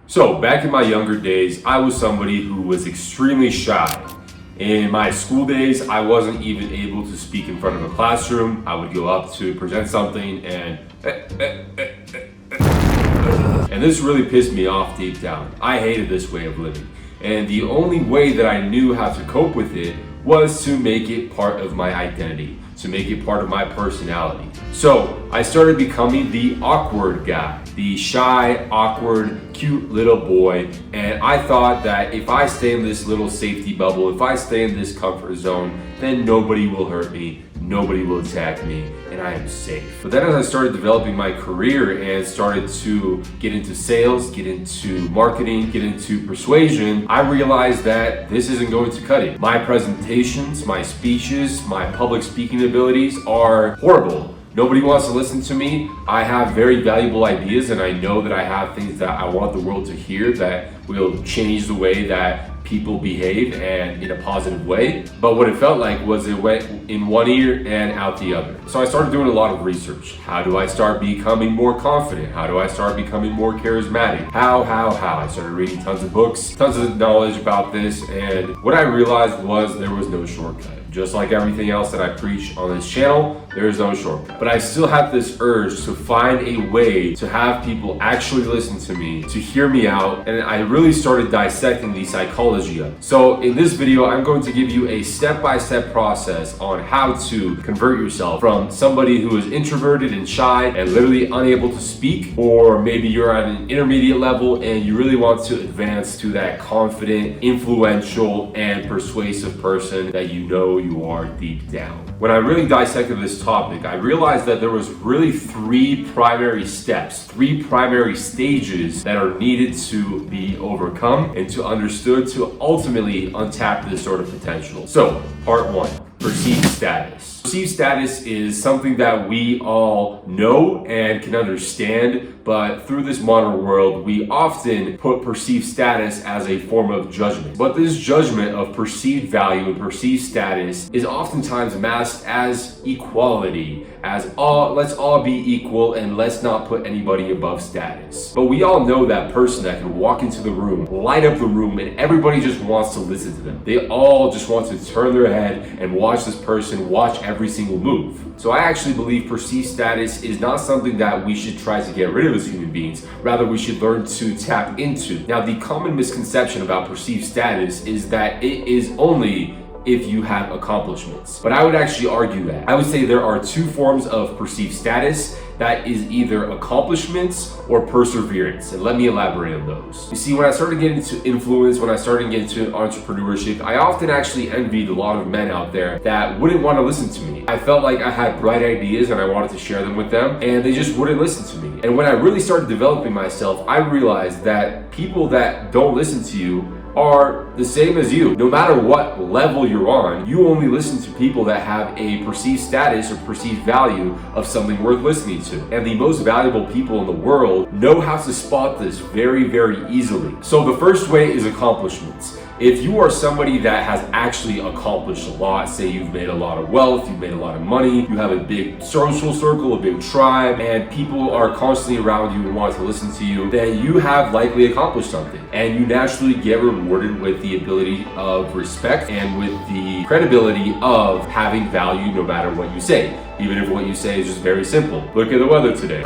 So back in my younger days, I was somebody who was extremely shy. In my school days, I wasn't even able to speak in front of a classroom. I would go up to present something and this really pissed me off deep down. I hated this way of living. And the only way that I knew how to cope with it was to make it part of my identity, to make it part of my personality. So I started becoming the awkward guy, the shy, awkward, cute little boy. And I thought that if I stay in this little safety bubble, if I stay in this comfort zone, then nobody will hurt me, nobody will attack me, and I am safe. But then as I started developing my career and started to get into sales, get into marketing, get into persuasion, I realized that this isn't going to cut it. My presentations, my speeches, my public speaking abilities are horrible. Nobody wants to listen to me. I have very valuable ideas and I know that I have things that I want the world to hear that will change the way that people behave and in a positive way. But what it felt like was it went in one ear and out the other. So I started doing a lot of research. How do I start becoming more confident? How do I start becoming more charismatic? How? I started reading tons of books, tons of knowledge about this, and what I realized was there was no shortcut. Just like everything else that I preach on this channel, there is no shortcut. But I still have this urge to find a way to have people actually listen to me, to hear me out, and I really started dissecting the psychology of it. So in this video, I'm going to give you a step-by-step process on how to convert yourself from somebody who is introverted and shy and literally unable to speak, or maybe you're at an intermediate level and you really want to advance to that confident, influential, and persuasive person that you know you are deep down. When I really dissected this topic, I realized that there was really three primary steps, three primary stages that are needed to be overcome and to understood to ultimately untap this sort of potential. So, part one, perceived status. Perceived status is something that we all know and can understand, but through this modern world, we often put perceived status as a form of judgment. But this judgment of perceived value and perceived status is oftentimes masked as equality, as let's all be equal and let's not put anybody above status. But we all know that person that can walk into the room, light up the room, and everybody just wants to listen to them. They all just want to turn their head and watch this person watch every single move. So I actually believe perceived status is not something that we should try to get rid of as human beings. Rather, we should learn to tap into. Now, the common misconception about perceived status is that it is only if you have accomplishments. But I would actually argue that. I would say there are two forms of perceived status. That is either accomplishments or perseverance. And let me elaborate on those. You see, when I started getting into influence, when I started getting into entrepreneurship, I often actually envied a lot of men out there that wouldn't want to listen to me. I felt like I had bright ideas and I wanted to share them with them, and they just wouldn't listen to me. And when I really started developing myself, I realized that people that don't listen to you are the same as you. No matter what level you're on, you only listen to people that have a perceived status or perceived value of something worth listening to. And the most valuable people in the world know how to spot this very, very easily. So the first way is accomplishments. If you are somebody that has actually accomplished a lot, say you've made a lot of wealth, you've made a lot of money, you have a big social circle, a big tribe, and people are constantly around you and want to listen to you, then you have likely accomplished something. And you naturally get rewarded with the ability of respect and with the credibility of having value no matter what you say. Even if what you say is just very simple. Look at the weather today.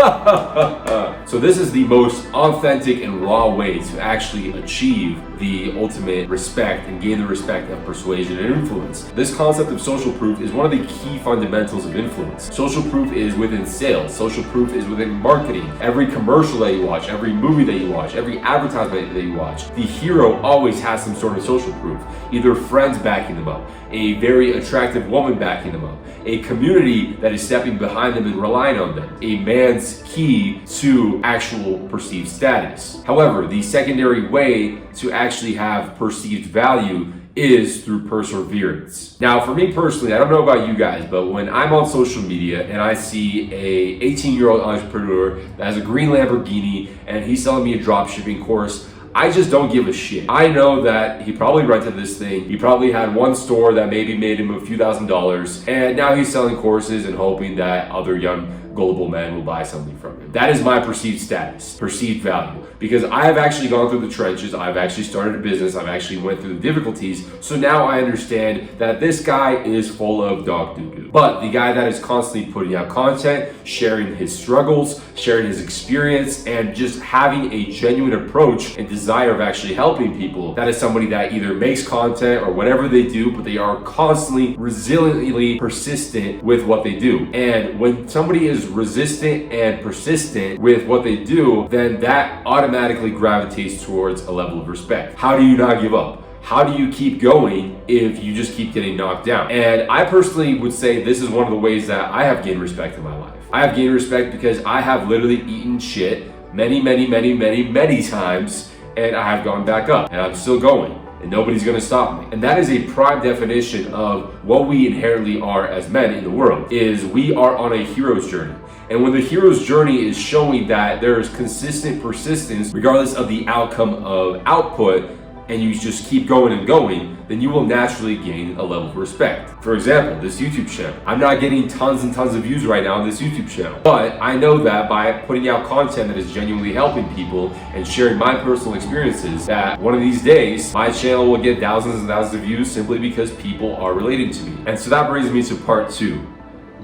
So this is the most authentic and raw way to actually achieve the ultimate respect and gain the respect of persuasion and influence. This concept of social proof is one of the key fundamentals of influence. Social proof is within sales. Social proof is within marketing. Every commercial that you watch, every movie that you watch, every advertisement that you watch, the hero always has some sort of social proof. Either friends backing them up, a very attractive woman backing them up, a community that is stepping behind them and relying on them, a man's key to actual perceived status. However, the secondary way to actually have perceived value is through perseverance. Now, for me personally, I don't know about you guys, but when I'm on social media and I see a 18-year-old entrepreneur that has a green Lamborghini and he's selling me a dropshipping course, I just don't give a shit. I know that he probably rented this thing. He probably had one store that maybe made him a few $1,000s, and now he's selling courses and hoping that other young gullible men will buy something from him. That is my perceived status, perceived value. Because I have actually gone through the trenches, I've actually started a business, I've actually went through the difficulties, so now I understand that this guy is full of dog doo-doo. But the guy that is constantly putting out content, sharing his struggles, sharing his experience, and just having a genuine approach and desire of actually helping people, that is somebody that either makes content or whatever they do, but they are constantly, resiliently persistent with what they do. And when somebody is resistant and persistent with what they do, then that automatically gravitates towards a level of respect. How do you not give up? How do you keep going if you just keep getting knocked down? And I personally would say this is one of the ways that I have gained respect in my life. I have gained respect because I have literally eaten shit many times, and I have gone back up, and I'm still going, and nobody's gonna stop me. And that is a prime definition of what we inherently are as men in the world, is we are on a hero's journey. And when the hero's journey is showing that there is consistent persistence, regardless of the outcome of output, and you just keep going and going, then you will naturally gain a level of respect. For example, this YouTube channel. I'm not getting tons and tons of views right now on this YouTube channel, but I know that by putting out content that is genuinely helping people and sharing my personal experiences, that one of these days, my channel will get thousands and thousands of views simply because people are relating to me. And so that brings me to part 2.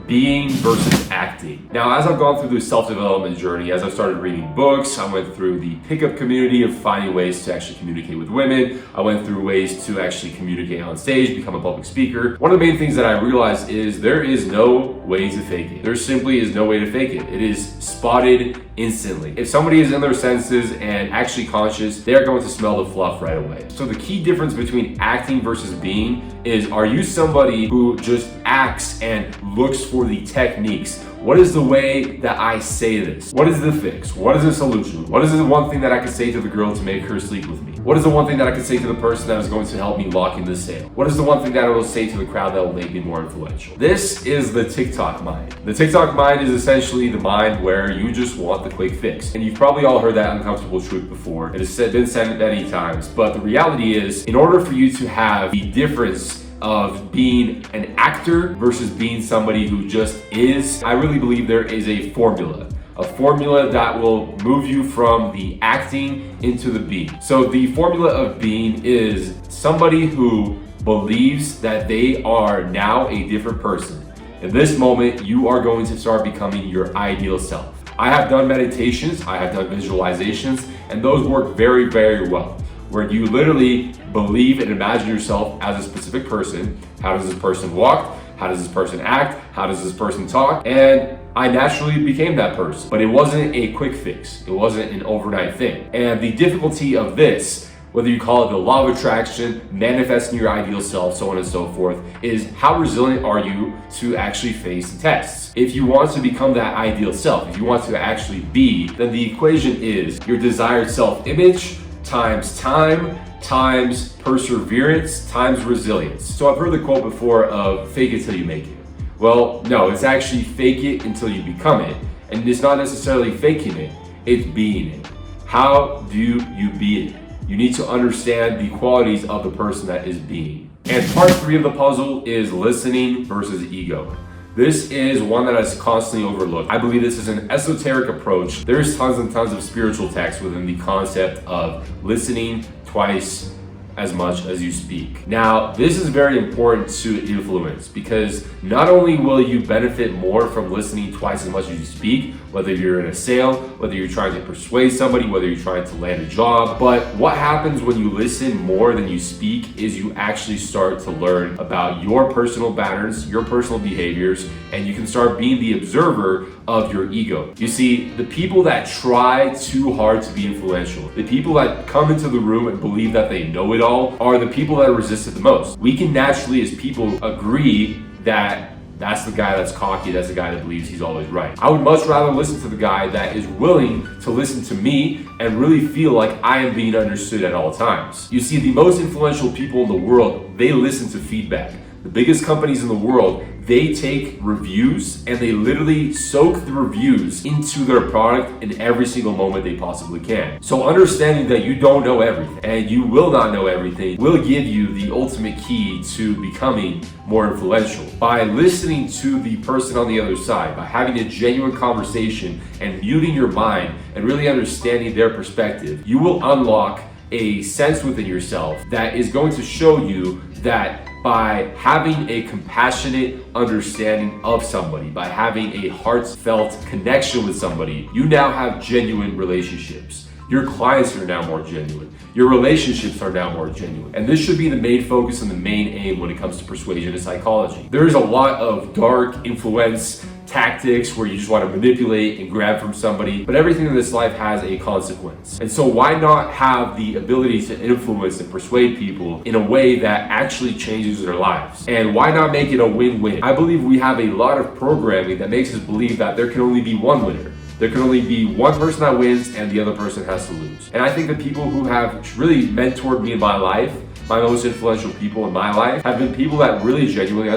Being versus acting. Now, as I've gone through this self-development journey, as I've started reading books, I went through the pickup community of finding ways to actually communicate with women. I went through ways to actually communicate on stage, become a public speaker. One of the main things that I realized is there is no way to fake it. There simply is no way to fake it. It is spotted instantly. If somebody is in their senses and actually conscious, they're going to smell the fluff right away. So the key difference between acting versus being is, are you somebody who just acts and looks for the techniques? What is the way that I say this? What is the fix? What is the solution? What is the one thing that I can say to the girl to make her sleep with me? What is the one thing that I can say to the person that is going to help me lock in the sale? What is the one thing that I will say to the crowd that will make me more influential? This is the TikTok mind. The TikTok mind is essentially the mind where you just want the quick fix. And you've probably all heard that uncomfortable truth before. It has been said many times, but the reality is, in order for you to have the difference of being an actor versus being somebody who just is, I really believe there is a formula that will move you from the acting into the being. So the formula of being is somebody who believes that they are now a different person. In this moment, you are going to start becoming your ideal self. I have done meditations, I have done visualizations, and those work very, very well, where you literally believe and imagine yourself as a specific person. How does this person walk? How does this person act? How does this person talk? And I naturally became that person. But it wasn't a quick fix. It wasn't an overnight thing. And the difficulty of this, whether you call it the law of attraction, manifesting your ideal self, so on and so forth, is how resilient are you to actually face the tests? If you want to become that ideal self, if you want to actually be, then the equation is your desired self-image times time, times perseverance, times resilience. So I've heard the quote before of fake it till you make it. Well, no, it's actually fake it until you become it. And it's not necessarily faking it, it's being it. How do you be it? You need to understand the qualities of the person that is being. And part 3 of the puzzle is listening versus ego. This is one that is constantly overlooked. I believe this is an esoteric approach. There's tons and tons of spiritual texts within the concept of listening twice as much as you speak. Now, this is very important to influence, because not only will you benefit more from listening twice as much as you speak, whether you're in a sale, whether you're trying to persuade somebody, whether you're trying to land a job, but what happens when you listen more than you speak is you actually start to learn about your personal patterns, your personal behaviors, and you can start being the observer of your ego. You see, the people that try too hard to be influential, the people that come into the room and believe that they know it all, are the people that resist it the most. We can naturally, as people, agree that that's the guy that's cocky, that's the guy that believes he's always right. I would much rather listen to the guy that is willing to listen to me and really feel like I am being understood at all times. You see, the most influential people in the world, they listen to feedback. The biggest companies in the world, they take reviews and they literally soak the reviews into their product in every single moment they possibly can. So understanding that you don't know everything and you will not know everything will give you the ultimate key to becoming more influential. By listening to the person on the other side, by having a genuine conversation and muting your mind and really understanding their perspective, you will unlock a sense within yourself that is going to show you that by having a compassionate understanding of somebody, by having a heartfelt connection with somebody, you now have genuine relationships. Your clients are now more genuine. Your relationships are now more genuine. And this should be the main focus and the main aim when it comes to persuasion and psychology. There is a lot of dark influence tactics where you just want to manipulate and grab from somebody, but everything in this life has a consequence. And so why not have the ability to influence and persuade people in a way that actually changes their lives? And why not make it a win-win? I believe we have a lot of programming that makes us believe that there can only be one winner. There can only be one person that wins and the other person has to lose. And I think the people who have really mentored me in my life, my most influential people in my life, have been people that really genuinely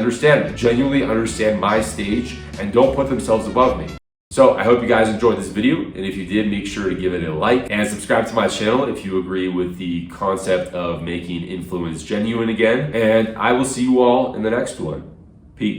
understand my stage and don't put themselves above me. So I hope you guys enjoyed this video, and if you did, make sure to give it a like and subscribe to my channel if you agree with the concept of making influence genuine again. And I will see you all in the next one. Peace.